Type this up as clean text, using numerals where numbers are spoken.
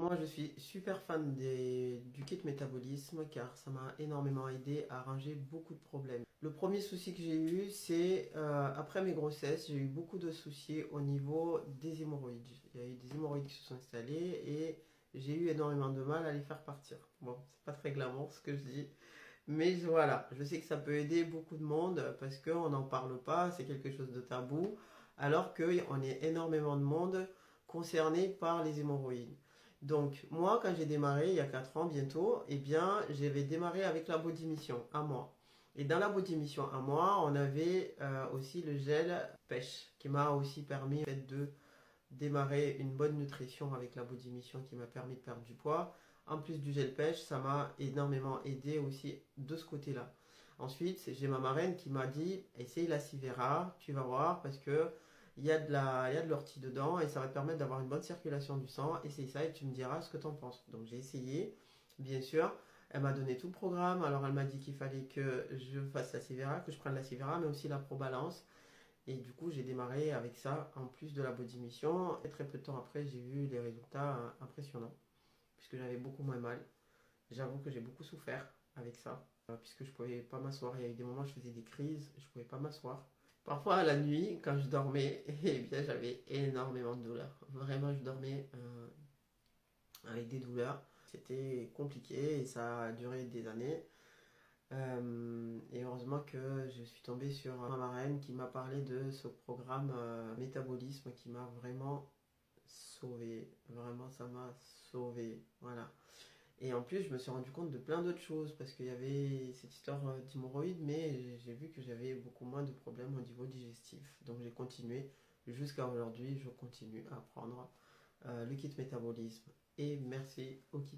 Moi, je suis super fan du kit métabolisme car ça m'a énormément aidé à arranger beaucoup de problèmes. Le premier souci que j'ai eu, c'est après mes grossesses, j'ai eu beaucoup de soucis au niveau des hémorroïdes. Il y a eu des hémorroïdes qui se sont installées et j'ai eu énormément de mal à les faire partir. Bon, c'est pas très glamour ce que je dis, mais voilà, je sais que ça peut aider beaucoup de monde parce qu'on n'en parle pas, c'est quelque chose de tabou, alors qu'on est énormément de monde concerné par les hémorroïdes. Donc moi, quand j'ai démarré il y a 4 ans bientôt, eh bien j'avais démarré avec la Body Mission à moi. Et dans la Body Mission à moi, on avait aussi le gel pêche qui m'a aussi permis en fait, de démarrer une bonne nutrition avec la Body Mission qui m'a permis de perdre du poids. En plus du gel pêche, ça m'a énormément aidé aussi de ce côté-là. Ensuite, j'ai ma marraine qui m'a dit essaye la Sivera, tu vas voir parce que il y a de l'ortie dedans et ça va te permettre d'avoir une bonne circulation du sang. Essaye ça et tu me diras ce que tu en penses. Donc j'ai essayé, bien sûr. Elle m'a donné tout le programme. Alors elle m'a dit qu'il fallait que je fasse la Sivera, que je prenne la Sivera, mais aussi la ProBalance. Et du coup, j'ai démarré avec ça en plus de la Body Mission. Et très peu de temps après, j'ai vu les résultats impressionnants puisque j'avais beaucoup moins mal. J'avoue que j'ai beaucoup souffert avec ça puisque je pouvais pas m'asseoir. Il y a eu des moments où je faisais des crises, je pouvais pas m'asseoir. Parfois, la nuit, quand je dormais, eh bien, j'avais énormément de douleurs. Vraiment, je dormais avec des douleurs. C'était compliqué et ça a duré des années. Et heureusement que je suis tombée sur ma marraine qui m'a parlé de ce programme métabolisme qui m'a vraiment sauvé. Vraiment, ça m'a sauvé. Voilà. Et en plus, je me suis rendu compte de plein d'autres choses parce qu'il y avait cette histoire d'hémorroïdes, mais j'ai vu que j'avais beaucoup moins de problèmes au niveau digestif. Donc j'ai continué. Jusqu'à aujourd'hui, je continue à prendre le kit métabolisme. Et merci au kit.